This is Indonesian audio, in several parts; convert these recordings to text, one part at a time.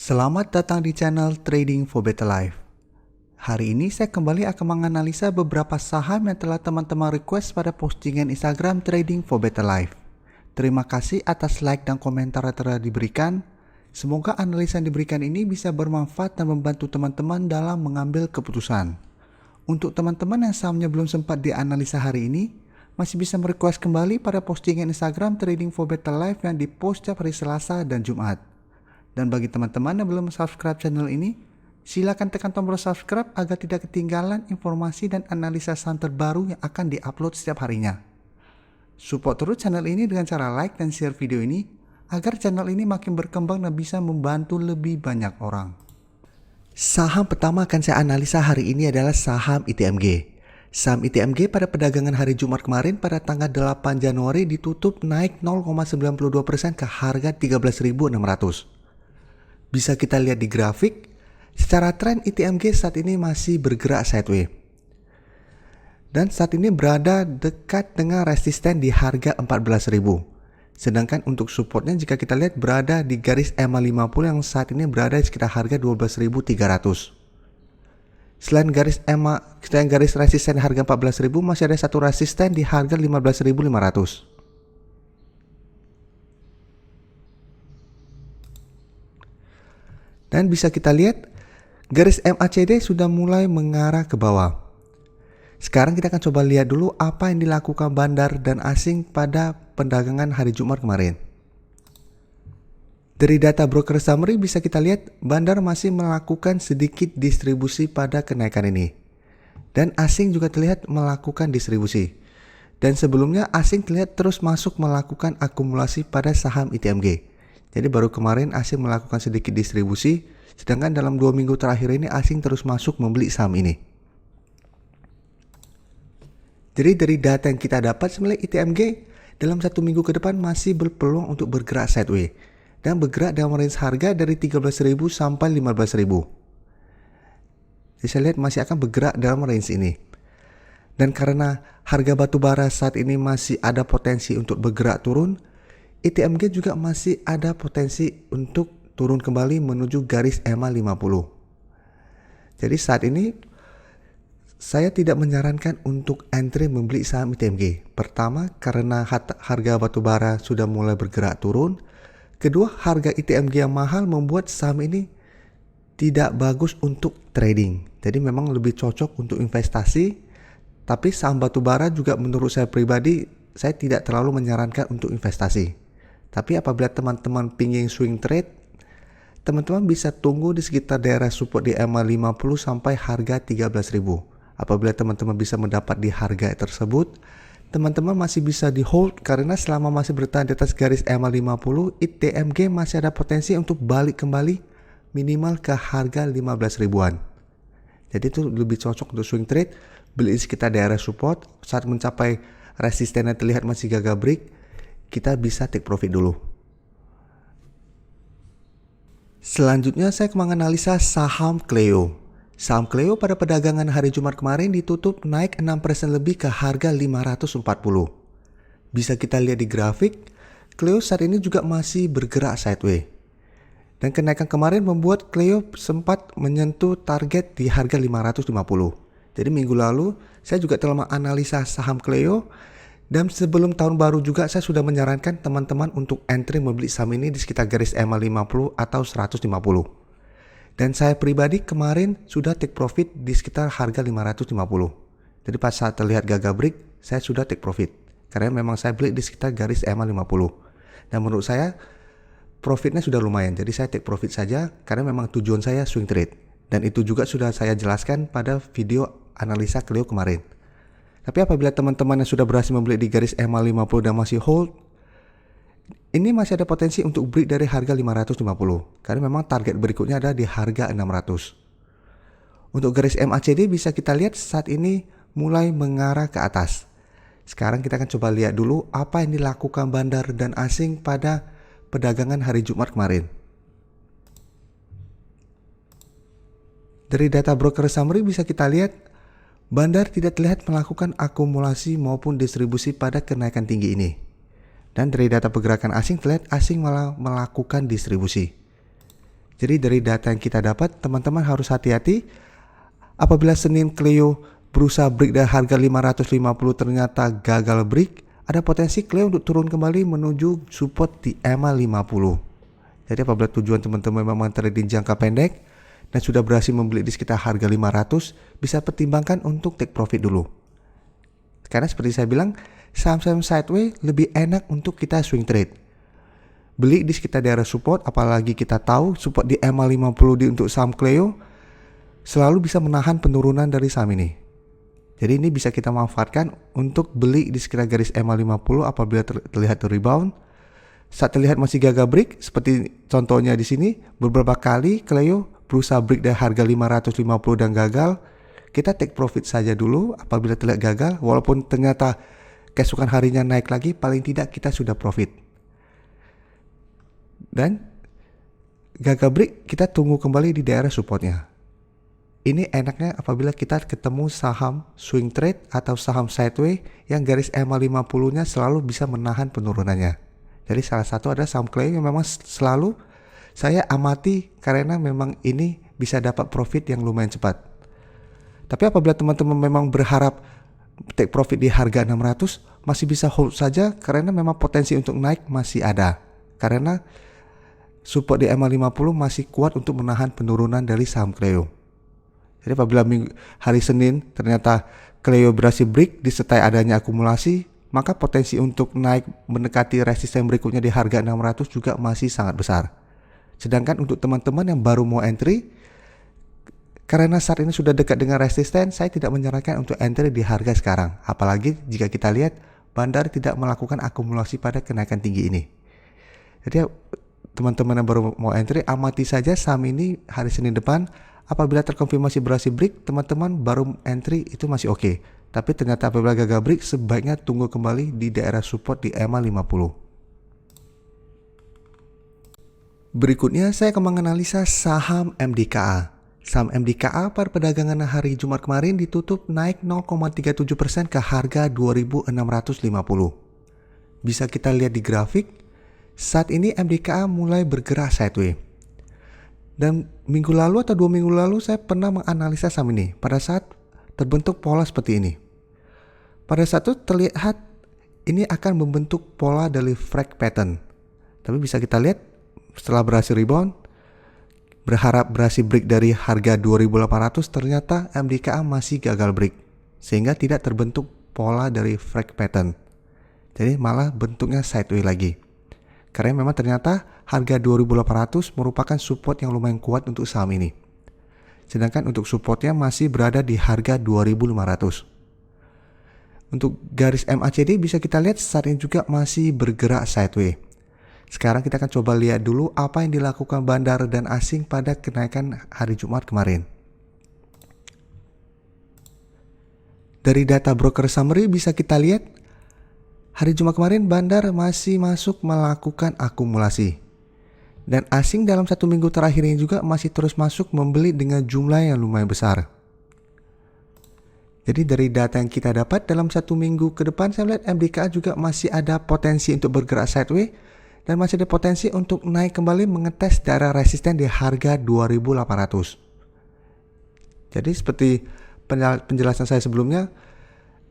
Selamat datang di channel Trading for Better Life. Hari ini saya kembali akan menganalisa beberapa saham yang telah teman-teman request pada postingan Instagram Trading for Better Life. Terima kasih atas like dan komentar yang telah diberikan. Semoga analisa yang diberikan ini bisa bermanfaat dan membantu teman-teman dalam mengambil keputusan. Untuk teman-teman yang sahamnya belum sempat dianalisa hari ini, masih bisa merequest kembali pada postingan Instagram Trading for Better Life yang dipost setiap hari Selasa dan Jumat. Dan bagi teman-teman yang belum subscribe channel ini, silakan tekan tombol subscribe agar tidak ketinggalan informasi dan analisa saham terbaru yang akan diupload setiap harinya. Support terus channel ini dengan cara like dan share video ini agar channel ini makin berkembang dan bisa membantu lebih banyak orang. Saham pertama akan saya analisa hari ini adalah saham ITMG. Saham ITMG pada perdagangan hari Jumat kemarin pada tanggal 8 Januari ditutup naik 0,92% ke harga 13.600. Bisa kita lihat di grafik, secara tren ITMG saat ini masih bergerak sideways. Dan saat ini berada dekat dengan resisten di harga 14.000. Sedangkan untuk supportnya jika kita lihat berada di garis EMA 50 yang saat ini berada di sekitar harga 12.300. Selain garis resisten harga 14.000 masih ada satu resisten di harga 15.500. Dan bisa kita lihat garis MACD sudah mulai mengarah ke bawah. Sekarang kita akan coba lihat dulu apa yang dilakukan bandar dan asing pada perdagangan hari Jumat kemarin. Dari data broker summary bisa kita lihat bandar masih melakukan sedikit distribusi pada kenaikan ini. Dan asing juga terlihat melakukan distribusi. Dan sebelumnya asing terlihat terus masuk melakukan akumulasi pada saham ITMG. Jadi baru kemarin asing melakukan sedikit distribusi, sedangkan dalam 2 minggu terakhir ini asing terus masuk membeli saham ini. Jadi dari data yang kita dapat sebenarnya ITMG dalam 1 minggu ke depan masih berpeluang untuk bergerak sideways dan bergerak dalam range harga dari 13.000 sampai 15.000. Jadi saya lihat masih akan bergerak dalam range ini. Dan karena harga batu bara saat ini masih ada potensi untuk bergerak turun, ITMG juga masih ada potensi untuk turun kembali menuju garis EMA 50. Jadi saat ini saya tidak menyarankan untuk entry membeli saham ITMG. Pertama, karena harga batu bara sudah mulai bergerak turun. Kedua, harga ITMG yang mahal membuat saham ini tidak bagus untuk trading. Jadi memang lebih cocok untuk investasi. Tapi saham batu bara juga menurut saya pribadi, saya tidak terlalu menyarankan untuk investasi. Tapi apabila teman-teman pingin swing trade, teman-teman bisa tunggu di sekitar daerah support di EMA 50 sampai harga 13.000. Apabila teman-teman bisa mendapat di harga tersebut, teman-teman masih bisa di hold karena selama masih bertahan di atas garis EMA 50, ITMG masih ada potensi untuk balik kembali minimal ke harga 15 ribuan. Jadi itu lebih cocok untuk swing trade, beli di sekitar daerah support, saat mencapai resisten yang terlihat masih gagal break, kita bisa take profit dulu. Selanjutnya saya akan menganalisa saham Cleo. Saham Cleo pada perdagangan hari Jumat kemarin ditutup naik 6% lebih ke harga 540. Bisa kita lihat di grafik, Cleo saat ini juga masih bergerak sideways. Dan kenaikan kemarin membuat Cleo sempat menyentuh target di harga 550. Jadi minggu lalu saya juga telah menganalisa saham Cleo. Dan sebelum tahun baru juga saya sudah menyarankan teman-teman untuk entry membeli saham ini di sekitar garis EMA 50 atau 150. Dan saya pribadi kemarin sudah take profit di sekitar harga 550. Jadi pas saat terlihat gagal break, saya sudah take profit. Karena memang saya beli di sekitar garis EMA 50. Dan menurut saya profitnya sudah lumayan. Jadi saya take profit saja karena memang tujuan saya swing trade. Dan itu juga sudah saya jelaskan pada video analisa Cleo kemarin. Tapi apabila teman-teman yang sudah berhasil membeli di garis EMA 50 dan masih hold, ini masih ada potensi untuk break dari harga 550. Karena memang target berikutnya ada di harga 600. Untuk garis MACD bisa kita lihat saat ini mulai mengarah ke atas. Sekarang kita akan coba lihat dulu apa yang dilakukan bandar dan asing pada perdagangan hari Jumat kemarin. Dari data broker summary bisa kita lihat bandar tidak terlihat melakukan akumulasi maupun distribusi pada kenaikan tinggi ini. Dan dari data pergerakan asing terlihat asing malah melakukan distribusi. Jadi dari data yang kita dapat, teman-teman harus hati-hati apabila Senin Cleo berusaha break dari harga 550 ternyata gagal break, ada potensi Cleo untuk turun kembali menuju support di EMA 50. Jadi apabila tujuan teman-teman memang trading jangka pendek dan sudah berhasil membeli di sekitar harga 500, bisa pertimbangkan untuk take profit dulu. Karena seperti saya bilang, saham-saham sideways lebih enak untuk kita swing trade. Beli di sekitar daerah support, apalagi kita tahu support di EMA 50 untuk saham Cleo selalu bisa menahan penurunan dari saham ini. Jadi ini bisa kita manfaatkan untuk beli di sekitar garis EMA 50 apabila terlihat rebound. Saat terlihat masih gagal break, seperti contohnya di sini, beberapa kali Cleo berusaha break dari harga 550 dan gagal, kita take profit saja dulu apabila terlihat gagal, walaupun ternyata keesokan harinya naik lagi, paling tidak kita sudah profit. Dan gagal break, kita tunggu kembali di daerah supportnya. Ini enaknya apabila kita ketemu saham swing trade atau saham sideways yang garis EMA 50-nya selalu bisa menahan penurunannya. Jadi salah satu adalah saham Cleo yang memang selalu saya amati karena memang ini bisa dapat profit yang lumayan cepat. Tapi apabila teman-teman memang berharap take profit di harga 600, masih bisa hold saja karena memang potensi untuk naik masih ada. Karena support di EMA 50 masih kuat untuk menahan penurunan dari saham Cleo. Jadi apabila hari Senin ternyata Cleo berhasil break disertai adanya akumulasi, maka potensi untuk naik mendekati resisten berikutnya di harga 600 juga masih sangat besar. Sedangkan untuk teman-teman yang baru mau entry, karena saat ini sudah dekat dengan resisten, saya tidak menyarankan untuk entry di harga sekarang. Apalagi jika kita lihat Bandar tidak melakukan akumulasi pada kenaikan tinggi ini. Jadi teman-teman yang baru mau entry, amati saja saham ini hari Senin depan. Apabila terkonfirmasi berhasil break, teman-teman baru entry itu masih oke. Tapi ternyata apabila gagal break, sebaiknya tunggu kembali di daerah support di EMA 50. Berikutnya saya akan menganalisa saham MDKA. Saham MDKA pada perdagangan hari Jumat kemarin ditutup naik 0,37% ke harga 2.650. Bisa kita lihat di grafik, saat ini MDKA mulai bergerak sideways. Dan minggu lalu atau 2 minggu lalu saya pernah menganalisa saham ini pada saat terbentuk pola seperti ini. Pada saat itu terlihat ini akan membentuk pola dari frag pattern. Tapi bisa kita lihat setelah berhasil rebound, berharap berhasil break dari harga 2.800, ternyata MDKA masih gagal break. Sehingga tidak terbentuk pola dari frag pattern. Jadi malah bentuknya sideways lagi. Karena memang ternyata harga 2.800 merupakan support yang lumayan kuat untuk saham ini. Sedangkan untuk supportnya masih berada di harga 2.500. Untuk garis MACD bisa kita lihat saat ini juga masih bergerak sideways. Sekarang kita akan coba lihat dulu apa yang dilakukan bandar dan asing pada kenaikan hari Jumat kemarin. Dari data broker summary bisa kita lihat hari Jumat kemarin bandar masih masuk melakukan akumulasi. Dan asing dalam 1 minggu terakhir ini juga masih terus masuk membeli dengan jumlah yang lumayan besar. Jadi dari data yang kita dapat dalam 1 minggu ke depan, saya lihat MDKA juga masih ada potensi untuk bergerak sideways dan masih ada potensi untuk naik kembali mengetes daerah resisten di harga 2.800. Jadi seperti penjelasan saya sebelumnya,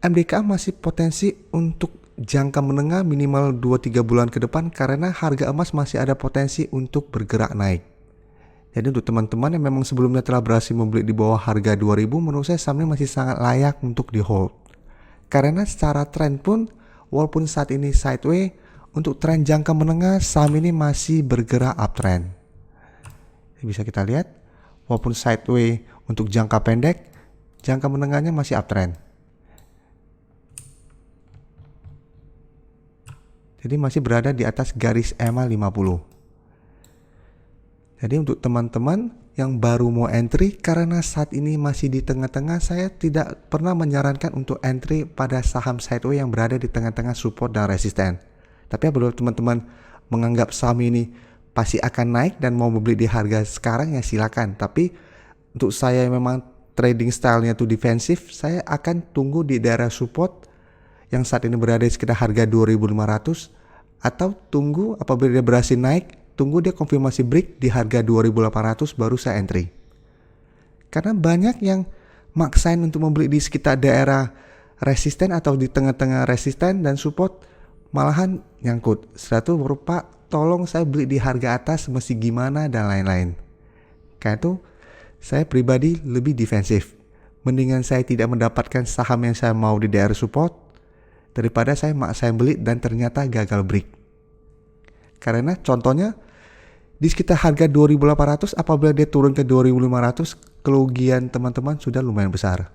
MDKA masih potensi untuk jangka menengah minimal 2-3 bulan ke depan karena harga emas masih ada potensi untuk bergerak naik. Jadi untuk teman-teman yang memang sebelumnya telah berhasil membeli di bawah harga 2.000, menurut saya saham ini masih sangat layak untuk di hold. Karena secara tren pun walaupun saat ini sideways, untuk tren jangka menengah saham ini masih bergerak uptrend. Bisa kita lihat walaupun sideways untuk jangka pendek, jangka menengahnya masih uptrend. Jadi masih berada di atas garis EMA 50. Jadi untuk teman-teman yang baru mau entry, karena saat ini masih di tengah-tengah, saya tidak pernah menyarankan untuk entry pada saham sideways yang berada di tengah-tengah support dan resisten. Tapi apabila teman-teman menganggap saham ini pasti akan naik dan mau membeli di harga sekarang, ya silakan. Tapi untuk saya yang memang trading stylenya itu defensif, saya akan tunggu di daerah support yang saat ini berada di sekitar harga 2.500 atau tunggu apabila dia berhasil naik tunggu dia konfirmasi break di harga 2.800 baru saya entry. Karena banyak yang maksain untuk membeli di sekitar daerah resisten atau di tengah-tengah resisten dan support, malahan nyangkut. Setelah itu berupa tolong saya beli di harga atas mesti gimana dan lain-lain. Karena itu saya pribadi lebih defensif. Mendingan saya tidak mendapatkan saham yang saya mau di daerah support daripada saya maksain beli dan ternyata gagal break. Karena contohnya di sekitar harga 2.800 apabila dia turun ke 2.500, kerugian teman-teman sudah lumayan besar.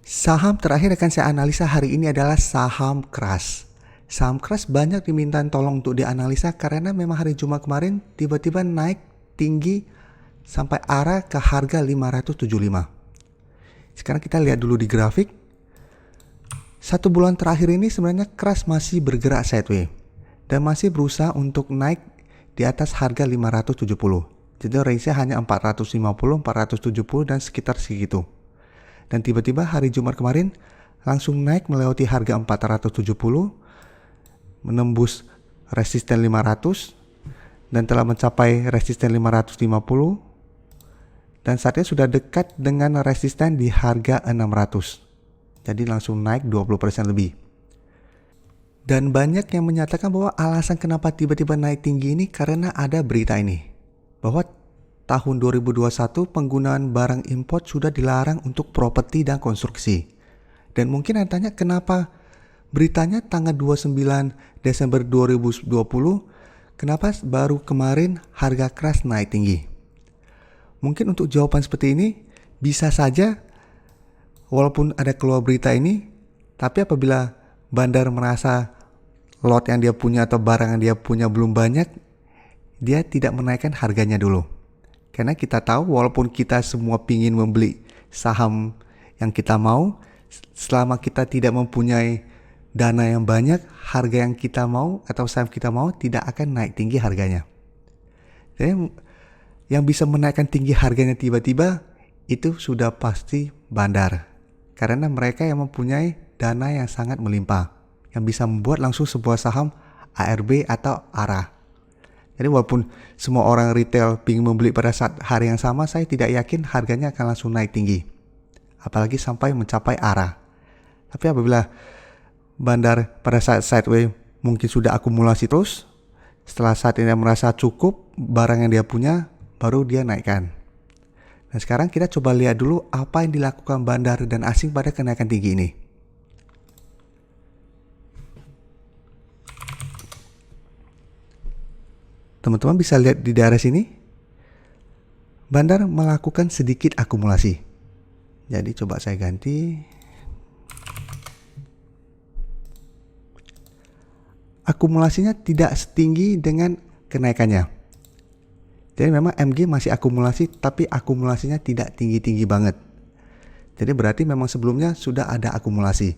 Saham terakhir akan saya analisa hari ini adalah saham Crush. Saham Crush banyak dimintain tolong untuk dianalisa karena memang hari Jumat kemarin tiba-tiba naik tinggi sampai arah ke harga 575. Sekarang kita lihat dulu di grafik. 1 bulan terakhir ini sebenarnya Crush masih bergerak sideways dan masih berusaha untuk naik di atas harga 570. Jadi range-nya hanya 450, 470 dan sekitar segitu. Dan tiba-tiba hari Jumat kemarin langsung naik melewati harga 470, menembus resisten 500 dan telah mencapai resisten 550 dan saatnya sudah dekat dengan resisten di harga 600. Jadi langsung naik 20% lebih. Dan banyak yang menyatakan bahwa alasan kenapa tiba-tiba naik tinggi ini karena ada berita ini. Bahwa tahun 2021 penggunaan barang import sudah dilarang untuk properti dan konstruksi. Dan mungkin Anda tanya kenapa beritanya tanggal 29 Desember 2020, kenapa baru kemarin harga Crush naik tinggi? Mungkin untuk jawaban seperti ini bisa saja walaupun ada keluar berita ini, tapi apabila bandar merasa lot yang dia punya atau barang yang dia punya belum banyak, dia tidak menaikkan harganya dulu. Karena kita tahu walaupun kita semua pingin membeli saham yang kita mau, selama kita tidak mempunyai dana yang banyak, harga yang kita mau atau saham kita mau tidak akan naik tinggi harganya. Jadi yang bisa menaikkan tinggi harganya tiba-tiba itu sudah pasti bandar. Karena mereka yang mempunyai dana yang sangat melimpah, yang bisa membuat langsung sebuah saham ARB atau ARA. Jadi walaupun semua orang retail ingin membeli pada saat hari yang sama, saya tidak yakin harganya akan langsung naik tinggi. Apalagi sampai mencapai ARA. Tapi apabila bandar pada saat sideways mungkin sudah akumulasi terus, setelah saat ini merasa cukup barang yang dia punya, baru dia naikkan. Nah sekarang kita coba lihat dulu apa yang dilakukan bandar dan asing pada kenaikan tinggi ini. Teman-teman bisa lihat di daerah sini, bandar melakukan sedikit akumulasi. Jadi coba saya ganti. Akumulasinya tidak setinggi dengan kenaikannya. Jadi memang MG masih akumulasi, tapi akumulasinya tidak tinggi-tinggi banget. Jadi berarti memang sebelumnya sudah ada akumulasi.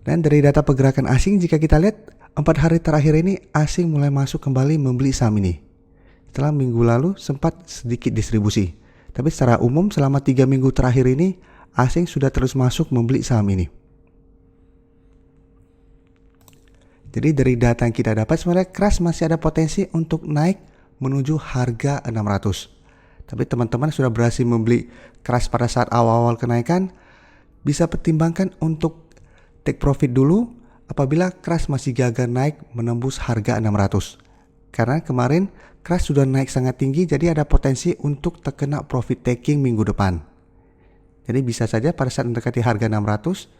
Dan dari data pergerakan asing, jika kita lihat 4 hari terakhir ini asing mulai masuk kembali membeli saham ini. Setelah minggu lalu sempat sedikit distribusi. Tapi secara umum selama 3 minggu terakhir ini asing sudah terus masuk membeli saham ini. Jadi dari data yang kita dapat sebenarnya Crush masih ada potensi untuk naik menuju harga 600. Tapi teman-teman sudah berhasil membeli Crush pada saat awal-awal kenaikan, bisa pertimbangkan untuk take profit dulu apabila Crush masih gagal naik menembus harga 600. Karena kemarin Crush sudah naik sangat tinggi, jadi ada potensi untuk terkena profit taking minggu depan. Jadi bisa saja pada saat mendekati harga 600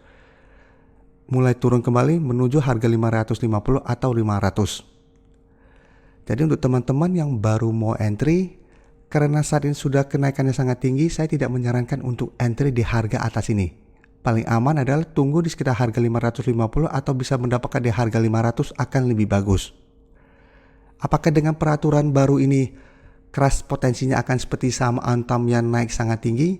mulai turun kembali menuju harga 550 atau 500. Jadi untuk teman-teman yang baru mau entry, karena saat ini sudah kenaikannya sangat tinggi, saya tidak menyarankan untuk entry di harga atas ini. Paling aman adalah tunggu di sekitar harga 550 atau bisa mendapatkan di harga 500 akan lebih bagus. Apakah dengan peraturan baru ini Crush potensinya akan seperti saham Antam yang naik sangat tinggi?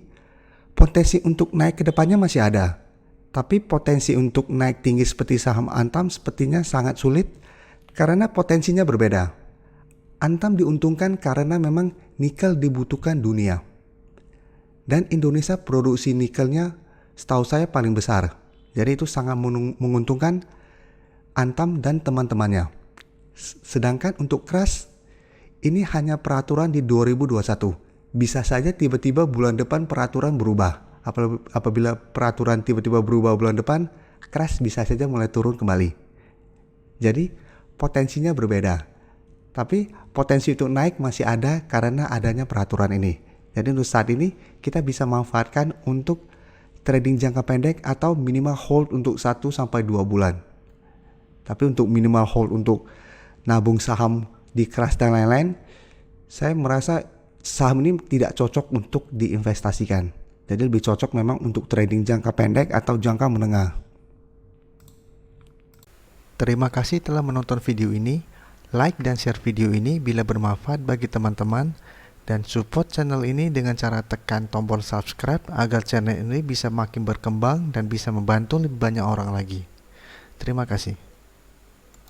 Potensi untuk naik ke depannya masih ada. Tapi potensi untuk naik tinggi seperti saham Antam sepertinya sangat sulit karena potensinya berbeda. Antam diuntungkan karena memang nikel dibutuhkan dunia. Dan Indonesia produksi nikelnya setahu saya paling besar. Jadi itu sangat menguntungkan Antam dan teman-temannya. Sedangkan untuk Crash, ini hanya peraturan di 2021. Bisa saja tiba-tiba bulan depan peraturan berubah. Apabila peraturan tiba-tiba berubah bulan depan, Crash bisa saja mulai turun kembali. Jadi potensinya berbeda. Tapi potensi untuk naik masih ada karena adanya peraturan ini. Jadi untuk saat ini kita bisa manfaatkan untuk trading jangka pendek atau minimal hold untuk 1-2 bulan. Tapi untuk minimal hold untuk nabung saham di Crash dan lain-lain, saya merasa saham ini tidak cocok untuk diinvestasikan. Jadi lebih cocok memang untuk trading jangka pendek atau jangka menengah. Terima kasih telah menonton video ini. Like dan share video ini bila bermanfaat bagi teman-teman, dan support channel ini dengan cara tekan tombol subscribe agar channel ini bisa makin berkembang dan bisa membantu lebih banyak orang lagi. Terima kasih.